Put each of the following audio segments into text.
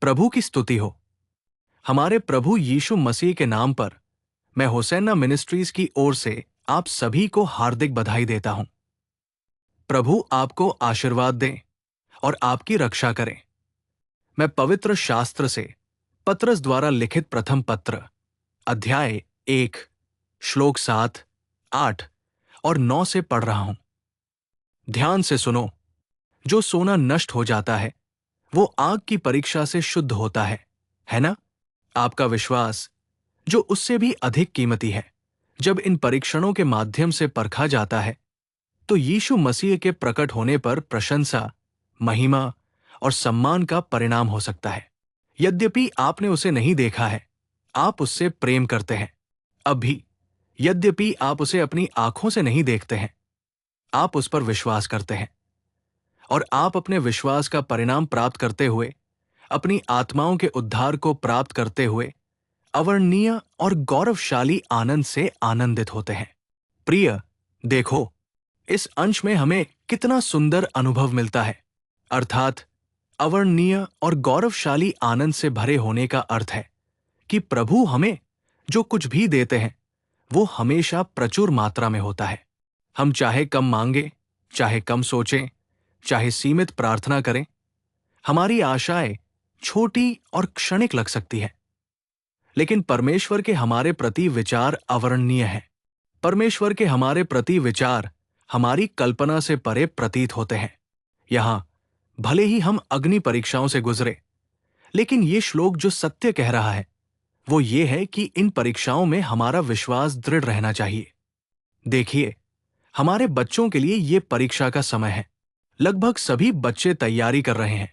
प्रभु की स्तुति हो। हमारे प्रभु यीशु मसीह के नाम पर मैं होसैना मिनिस्ट्रीज की ओर से आप सभी को हार्दिक बधाई देता हूं। प्रभु आपको आशीर्वाद दें और आपकी रक्षा करें। मैं पवित्र शास्त्र से पतरस द्वारा लिखित प्रथम पत्र अध्याय 1 श्लोक 7, 8 और 9 से पढ़ रहा हूं। ध्यान से सुनो। जो सोना नष्ट हो जाता है वो आग की परीक्षा से शुद्ध होता है ना? आपका विश्वास जो उससे भी अधिक कीमती है, जब इन परीक्षणों के माध्यम से परखा जाता है तो यीशु मसीह के प्रकट होने पर प्रशंसा, महिमा और सम्मान का परिणाम हो सकता है। यद्यपि आपने उसे नहीं देखा है, आप उससे प्रेम करते हैं। अब भी यद्यपि आप उसे अपनी आंखों से नहीं देखते हैं, आप उस पर विश्वास करते हैं और आप अपने विश्वास का परिणाम प्राप्त करते हुए, अपनी आत्माओं के उद्धार को प्राप्त करते हुए अवर्णनीय और गौरवशाली आनंद से आनंदित होते हैं। प्रिय, देखो, इस अंश में हमें कितना सुंदर अनुभव मिलता है। अर्थात अवर्णनीय और गौरवशाली आनंद से भरे होने का अर्थ है कि प्रभु हमें जो कुछ भी देते हैं वो हमेशा प्रचुर मात्रा में होता है। हम चाहे कम मांगे, चाहे कम सोचें, चाहे सीमित प्रार्थना करें, हमारी आशाएं छोटी और क्षणिक लग सकती है, लेकिन परमेश्वर के हमारे प्रति विचार अवर्णनीय है। परमेश्वर के हमारे प्रति विचार हमारी कल्पना से परे प्रतीत होते हैं। यहां भले ही हम अग्नि परीक्षाओं से गुजरे, लेकिन ये श्लोक जो सत्य कह रहा है वो ये है कि इन परीक्षाओं में हमारा विश्वास दृढ़ रहना चाहिए। देखिए, हमारे बच्चों के लिए ये परीक्षा का समय है। लगभग सभी बच्चे तैयारी कर रहे हैं।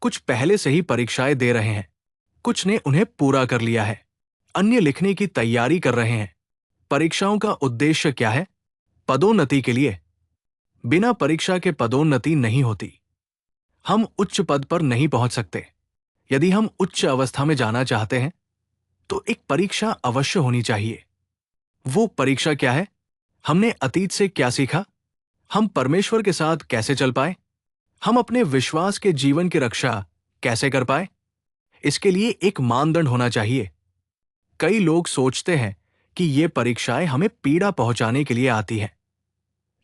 कुछ पहले से ही परीक्षाएं दे रहे हैं, कुछ ने उन्हें पूरा कर लिया है, अन्य लिखने की तैयारी कर रहे हैं। परीक्षाओं का उद्देश्य क्या है? पदोन्नति के लिए। बिना परीक्षा के पदोन्नति नहीं होती। हम उच्च पद पर नहीं पहुंच सकते। यदि हम उच्च अवस्था में जाना चाहते हैं तो एक परीक्षा अवश्य होनी चाहिए। वो परीक्षा क्या है? हमने अतीत से क्या सीखा? हम परमेश्वर के साथ कैसे चल पाए? हम अपने विश्वास के जीवन की रक्षा कैसे कर पाए? इसके लिए एक मानदंड होना चाहिए। कई लोग सोचते हैं कि ये परीक्षाएं हमें पीड़ा पहुंचाने के लिए आती हैं,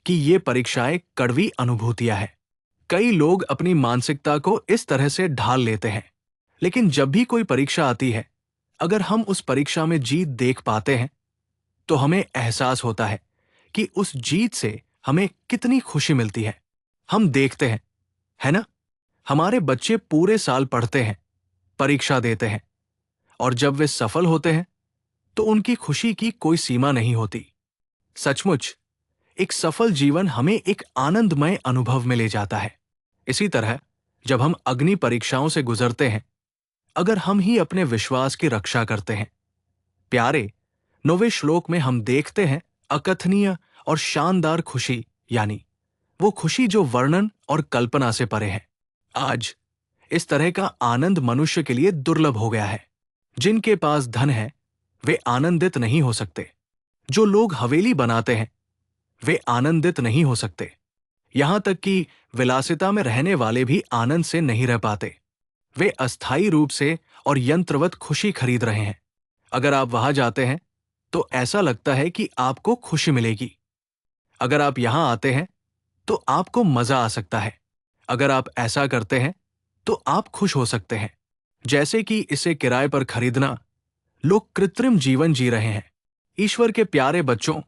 कि ये परीक्षाएं कड़वी अनुभूतियां हैं। कई लोग अपनी मानसिकता को इस तरह से ढाल लेते हैं। लेकिन जब भी कोई परीक्षा आती है, अगर हम उस परीक्षा में जीत देख पाते हैं तो हमें एहसास होता है कि उस जीत से हमें कितनी खुशी मिलती है। हम देखते हैं, है ना? हमारे बच्चे पूरे साल पढ़ते हैं, परीक्षा देते हैं, और जब वे सफल होते हैं तो उनकी खुशी की कोई सीमा नहीं होती। सचमुच एक सफल जीवन हमें एक आनंदमय अनुभव में ले जाता है। इसी तरह जब हम अग्नि परीक्षाओं से गुजरते हैं, अगर हम ही अपने विश्वास की रक्षा करते हैं, प्यारे 9वें श्लोक में हम देखते हैं अकथनीय और शानदार खुशी, यानी वो खुशी जो वर्णन और कल्पना से परे है। आज इस तरह का आनंद मनुष्य के लिए दुर्लभ हो गया है। जिनके पास धन है वे आनंदित नहीं हो सकते। जो लोग हवेली बनाते हैं वे आनंदित नहीं हो सकते। यहां तक कि विलासिता में रहने वाले भी आनंद से नहीं रह पाते। वे अस्थायी रूप से और यंत्रवत खुशी खरीद रहे हैं। अगर आप वहां जाते हैं तो ऐसा लगता है कि आपको खुशी मिलेगी। अगर आप यहां आते हैं तो आपको मजा आ सकता है। अगर आप ऐसा करते हैं तो आप खुश हो सकते हैं। जैसे कि इसे किराए पर खरीदना, लोग कृत्रिम जीवन जी रहे हैं। ईश्वर के प्यारे बच्चों,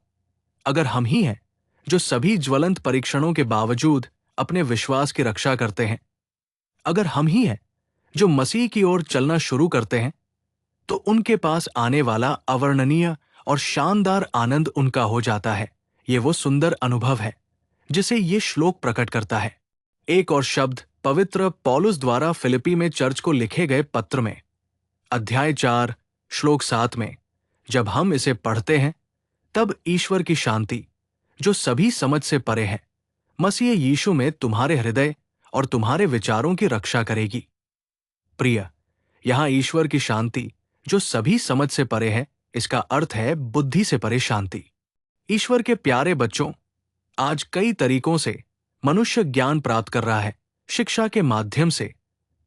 अगर हम ही हैं जो सभी ज्वलंत परीक्षणों के बावजूद अपने विश्वास की रक्षा करते हैं, अगर हम ही हैं जो मसीह की ओर चलना शुरू करते हैं, तो उनके पास आने वाला अवर्णनीय और शानदार आनंद उनका हो जाता है। ये वो सुंदर अनुभव है जिसे ये श्लोक प्रकट करता है। एक और शब्द पवित्र पौलुस द्वारा फिलिपी में चर्च को लिखे गए पत्र में अध्याय 4 श्लोक 7 में जब हम इसे पढ़ते हैं, तब ईश्वर की शांति जो सभी समझ से परे है, मसीह यीशु में तुम्हारे हृदय और तुम्हारे विचारों की रक्षा करेगी। प्रिय, यहां ईश्वर की शांति जो सभी समझ से परे है, इसका अर्थ है बुद्धि से परे शांति। ईश्वर के प्यारे बच्चों, आज कई तरीकों से मनुष्य ज्ञान प्राप्त कर रहा है। शिक्षा के माध्यम से,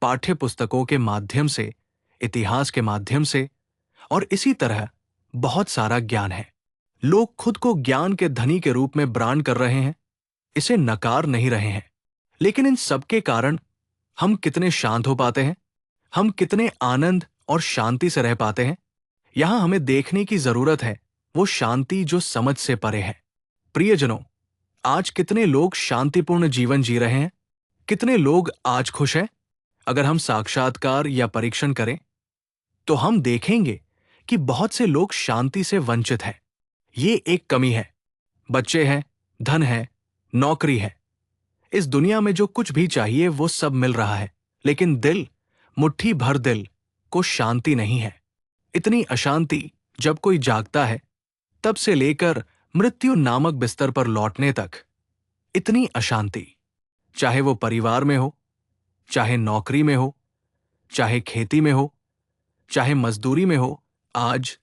पाठ्य पुस्तकों के माध्यम से, इतिहास के माध्यम से, और इसी तरह बहुत सारा ज्ञान है। लोग खुद को ज्ञान के धनी के रूप में ब्रांड कर रहे हैं, इसे नकार नहीं रहे हैं। लेकिन इन सब के कारण हम कितने शांत हो पाते हैं, हम कितने आनंद और शांति से रह पाते हैं, यहां हमें देखने की जरूरत है वो शांति जो समझ से परे है। प्रियजनों, आज कितने लोग शांतिपूर्ण जीवन जी रहे हैं? कितने लोग आज खुश हैं? अगर हम साक्षात्कार या परीक्षण करें तो हम देखेंगे कि बहुत से लोग शांति से वंचित हैं। ये एक कमी है। बच्चे हैं, धन है, नौकरी है, इस दुनिया में जो कुछ भी चाहिए वो सब मिल रहा है, लेकिन दिल, मुट्ठी भर दिल को शांति नहीं है। इतनी अशांति जब कोई जागता है तब से लेकर मृत्यु नामक बिस्तर पर लौटने तक, इतनी अशांति, चाहे वो परिवार में हो, चाहे नौकरी में हो, चाहे खेती में हो, चाहे मजदूरी में हो, आज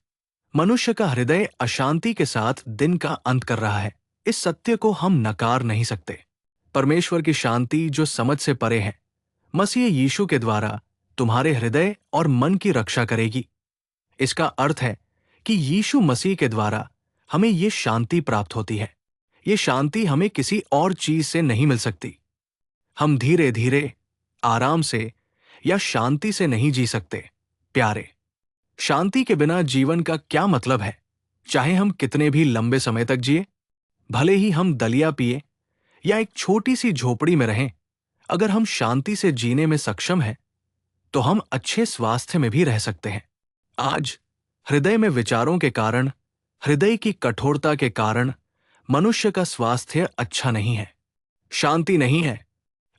मनुष्य का हृदय अशांति के साथ दिन का अंत कर रहा है। इस सत्य को हम नकार नहीं सकते। परमेश्वर की शांति जो समझ से परे है, मसीह यीशु के द्वारा तुम्हारे हृदय और मन की रक्षा करेगी। इसका अर्थ है कि यीशु मसीह के द्वारा हमें ये शांति प्राप्त होती है। ये शांति हमें किसी और चीज से नहीं मिल सकती। हम धीरे धीरे, आराम से या शांति से नहीं जी सकते। प्यारे, शांति के बिना जीवन का क्या मतलब है? चाहे हम कितने भी लंबे समय तक जिए, भले ही हम दलिया पिए या एक छोटी सी झोपड़ी में रहें, अगर हम शांति से जीने में सक्षम हैं तो हम अच्छे स्वास्थ्य में भी रह सकते हैं। आज हृदय में विचारों के कारण, हृदय की कठोरता के कारण मनुष्य का स्वास्थ्य अच्छा नहीं है। शांति नहीं है,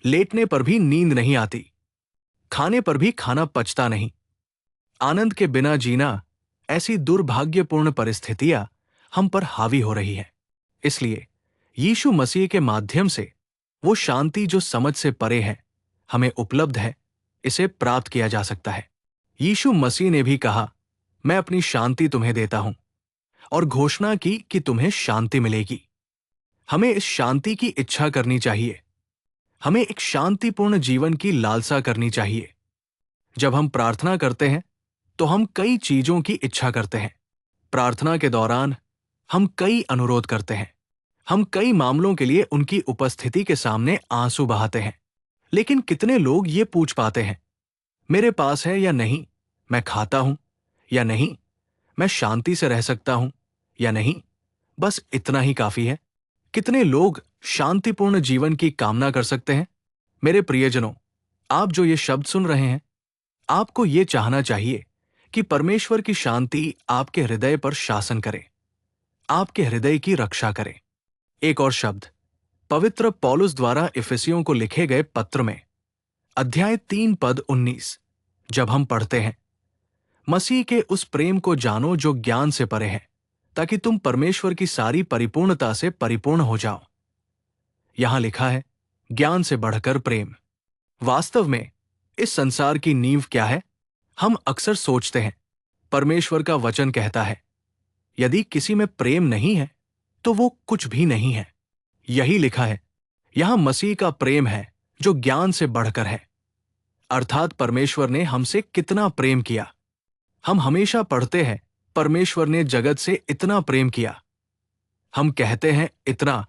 लेटने पर भी नींद नहीं आती, खाने पर भी खाना पचता नहीं। आनंद के बिना जीना, ऐसी दुर्भाग्यपूर्ण परिस्थितियां हम पर हावी हो रही है। इसलिए यीशु मसीह के माध्यम से वो शांति जो समझ से परे है हमें उपलब्ध है, इसे प्राप्त किया जा सकता है। यीशु मसीह ने भी कहा, मैं अपनी शांति तुम्हें देता हूं, और घोषणा की कि तुम्हें शांति मिलेगी। हमें इस शांति की इच्छा करनी चाहिए। हमें एक शांतिपूर्ण जीवन की लालसा करनी चाहिए। जब हम प्रार्थना करते हैं तो हम कई चीजों की इच्छा करते हैं। प्रार्थना के दौरान हम कई अनुरोध करते हैं। हम कई मामलों के लिए उनकी उपस्थिति के सामने आंसू बहाते हैं। लेकिन कितने लोग ये पूछ पाते हैं, मेरे पास है या नहीं, मैं खाता हूं या नहीं, मैं शांति से रह सकता हूं या नहीं, बस इतना ही काफी है? कितने लोग शांतिपूर्ण जीवन की कामना कर सकते हैं? मेरे प्रियजनों, आप जो ये शब्द सुन रहे हैं, आपको ये चाहना चाहिए कि परमेश्वर की शांति आपके हृदय पर शासन करे, आपके हृदय की रक्षा करे। एक और शब्द पवित्र पौलुस द्वारा इफिसियों को लिखे गए पत्र में अध्याय 3 पद 19 जब हम पढ़ते हैं, मसीह के उस प्रेम को जानो जो ज्ञान से परे है, ताकि तुम परमेश्वर की सारी परिपूर्णता से परिपूर्ण हो जाओ। यहां लिखा है, ज्ञान से बढ़कर प्रेम। वास्तव में इस संसार की नींव क्या है? हम अक्सर सोचते हैं, परमेश्वर का वचन कहता है, यदि किसी में प्रेम नहीं है तो वो कुछ भी नहीं है। यही लिखा है, यहां मसीह का प्रेम है जो ज्ञान से बढ़कर है। अर्थात परमेश्वर ने हमसे कितना प्रेम किया। हम हमेशा पढ़ते हैं, परमेश्वर ने जगत से इतना प्रेम किया। हम कहते हैं इतना,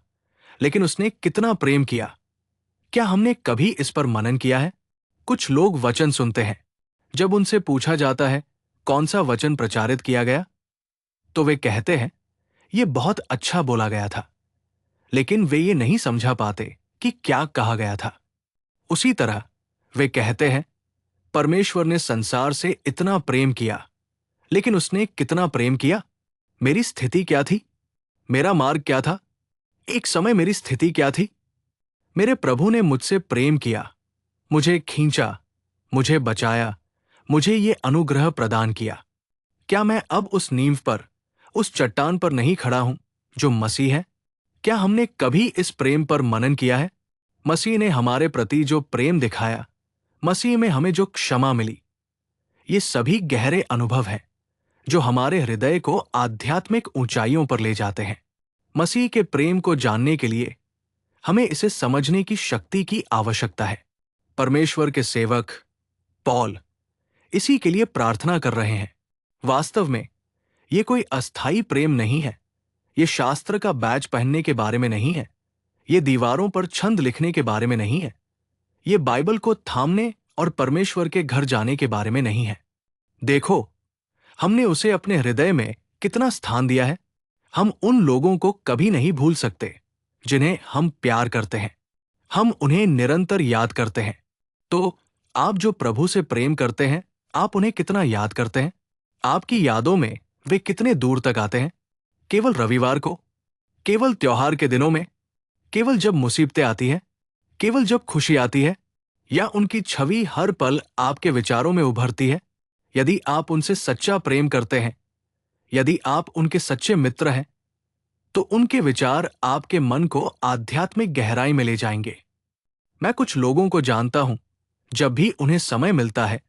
लेकिन उसने कितना प्रेम किया? क्या हमने कभी इस पर मनन किया है? कुछ लोग वचन सुनते हैं, जब उनसे पूछा जाता है कौन सा वचन प्रचारित किया गया, तो वे कहते हैं ये बहुत अच्छा बोला गया था, लेकिन वे ये नहीं समझा पाते कि क्या कहा गया था। उसी तरह वे कहते हैं, परमेश्वर ने संसार से इतना प्रेम किया, लेकिन उसने कितना प्रेम किया? मेरी स्थिति क्या थी? मेरा मार्ग क्या था? एक समय मेरी स्थिति क्या थी? मेरे प्रभु ने मुझसे प्रेम किया, मुझे खींचा, मुझे बचाया, मुझे ये अनुग्रह प्रदान किया। क्या मैं अब उस नींव पर, उस चट्टान पर नहीं खड़ा हूं जो मसीह है? क्या हमने कभी इस प्रेम पर मनन किया है? मसीह ने हमारे प्रति जो प्रेम दिखाया, मसीह में हमें जो क्षमा मिली, ये सभी गहरे अनुभव हैं जो हमारे हृदय को आध्यात्मिक ऊंचाइयों पर ले जाते हैं। मसीह के प्रेम को जानने के लिए हमें इसे समझने की शक्ति की आवश्यकता है। परमेश्वर के सेवक पॉल इसी के लिए प्रार्थना कर रहे हैं। वास्तव में ये कोई अस्थायी प्रेम नहीं है। ये शास्त्र का बैज पहनने के बारे में नहीं है। ये दीवारों पर छंद लिखने के बारे में नहीं है। ये बाइबल को थामने और परमेश्वर के घर जाने के बारे में नहीं है। देखो, हमने उसे अपने हृदय में कितना स्थान दिया है। हम उन लोगों को कभी नहीं भूल सकते जिन्हें हम प्यार करते हैं। हम उन्हें निरंतर याद करते हैं। तो आप जो प्रभु से प्रेम करते हैं, आप उन्हें कितना याद करते हैं? आपकी यादों में वे कितने दूर तक आते हैं? केवल रविवार को? केवल त्योहार के दिनों में? केवल जब मुसीबतें आती हैं? केवल जब खुशी आती है? या उनकी छवि हर पल आपके विचारों में उभरती है? यदि आप उनसे सच्चा प्रेम करते हैं, यदि आप उनके सच्चे मित्र हैं, तो उनके विचार आपके मन को आध्यात्मिक गहराई में ले जाएंगे। मैं कुछ लोगों को जानता हूं, जब भी उन्हें समय मिलता है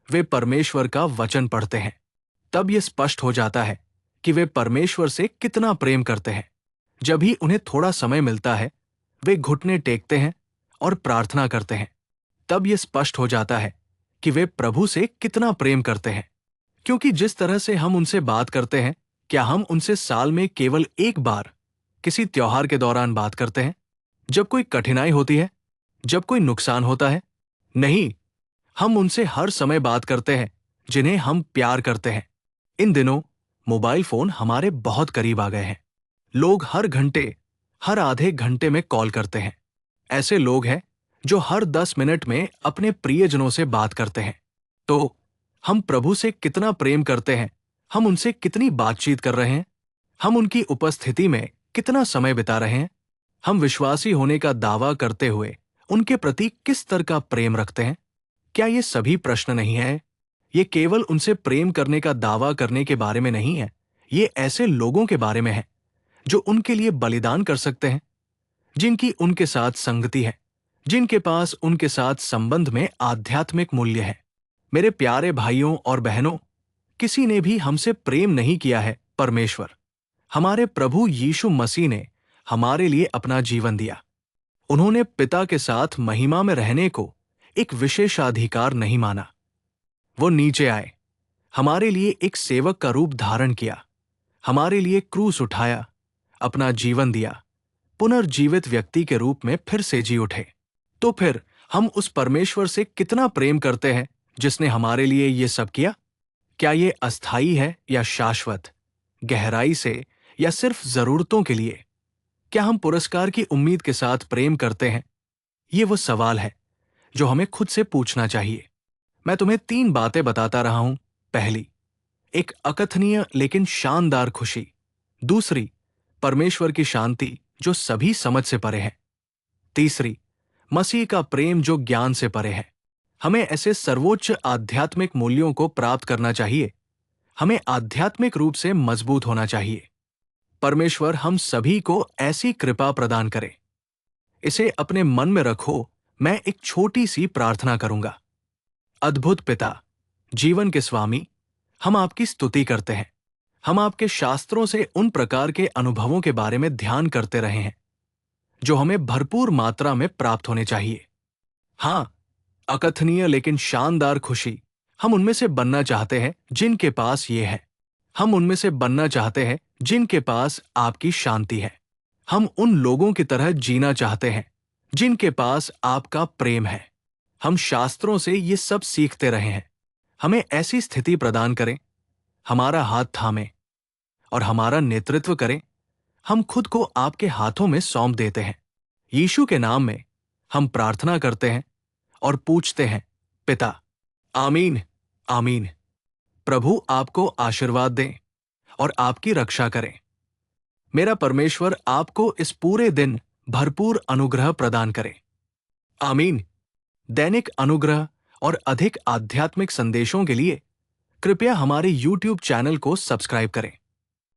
वे परमेश्वर का वचन पढ़ते हैं। तब यह स्पष्ट हो जाता है कि वे परमेश्वर से कितना प्रेम करते हैं। जब ही उन्हें थोड़ा समय मिलता है वे घुटने टेकते हैं और प्रार्थना करते हैं। तब यह स्पष्ट हो जाता है कि वे प्रभु से कितना प्रेम करते हैं। क्योंकि जिस तरह से हम उनसे बात करते हैं, क्या हम उनसे साल में केवल एक बार किसी त्योहार के दौरान बात करते हैं, जब कोई कठिनाई होती है, जब कोई नुकसान होता है? नहीं, हम उनसे हर समय बात करते हैं जिन्हें हम प्यार करते हैं। इन दिनों मोबाइल फोन हमारे बहुत करीब आ गए हैं। लोग हर घंटे, हर आधे घंटे में कॉल करते हैं। ऐसे लोग हैं जो हर 10 मिनट में अपने प्रियजनों से बात करते हैं। तो हम प्रभु से कितना प्रेम करते हैं? हम उनसे कितनी बातचीत कर रहे हैं? हम उनकी उपस्थिति में कितना समय बिता रहे हैं? हम विश्वासी होने का दावा करते हुए उनके प्रति किस स्तर का प्रेम रखते हैं? क्या ये सभी प्रश्न नहीं है? ये केवल उनसे प्रेम करने का दावा करने के बारे में नहीं है। ये ऐसे लोगों के बारे में है जो उनके लिए बलिदान कर सकते हैं, जिनकी उनके साथ संगति है, जिनके पास उनके साथ संबंध में आध्यात्मिक मूल्य है। मेरे प्यारे भाइयों और बहनों, किसी ने भी हमसे प्रेम नहीं किया है। परमेश्वर, हमारे प्रभु यीशु मसीह ने हमारे लिए अपना जीवन दिया। उन्होंने पिता के साथ महिमा में रहने को एक विशेषाधिकार नहीं माना। वो नीचे आए, हमारे लिए एक सेवक का रूप धारण किया, हमारे लिए क्रूस उठाया, अपना जीवन दिया, पुनर्जीवित व्यक्ति के रूप में फिर से जी उठे। तो फिर हम उस परमेश्वर से कितना प्रेम करते हैं जिसने हमारे लिए ये सब किया? क्या ये अस्थायी है या शाश्वत? गहराई से या सिर्फ जरूरतों के लिए? क्या हम पुरस्कार की उम्मीद के साथ प्रेम करते हैं? ये वो सवाल है जो हमें खुद से पूछना चाहिए। मैं तुम्हें 3 बातें बताता रहा हूं। पहली, एक अकथनीय लेकिन शानदार खुशी। दूसरी, परमेश्वर की शांति जो सभी समझ से परे है। तीसरी, मसीह का प्रेम जो ज्ञान से परे है। हमें ऐसे सर्वोच्च आध्यात्मिक मूल्यों को प्राप्त करना चाहिए। हमें आध्यात्मिक रूप से मजबूत होना चाहिए। परमेश्वर हम सभी को ऐसी कृपा प्रदान करे। इसे अपने मन में रखो। मैं एक छोटी सी प्रार्थना करूंगा। अद्भुत पिता, जीवन के स्वामी, हम आपकी स्तुति करते हैं। हम आपके शास्त्रों से उन प्रकार के अनुभवों के बारे में ध्यान करते रहे हैं जो हमें भरपूर मात्रा में प्राप्त होने चाहिए। हाँ, अकथनीय लेकिन शानदार खुशी, हम उनमें से बनना चाहते हैं जिनके पास ये है। हम उनमें से बनना चाहते हैं जिनके पास आपकी शांति है। हम उन लोगों की तरह जीना चाहते हैं जिनके पास आपका प्रेम है। हम शास्त्रों से ये सब सीखते रहे हैं। हमें ऐसी स्थिति प्रदान करें, हमारा हाथ थामे और हमारा नेतृत्व करें। हम खुद को आपके हाथों में सौंप देते हैं। यीशु के नाम में हम प्रार्थना करते हैं और पूछते हैं, पिता। आमीन, आमीन। प्रभु आपको आशीर्वाद दें और आपकी रक्षा करें। मेरा परमेश्वर आपको इस पूरे दिन भरपूर अनुग्रह प्रदान करे। आमीन। दैनिक अनुग्रह और अधिक आध्यात्मिक संदेशों के लिए कृपया हमारे YouTube चैनल को सब्सक्राइब करें।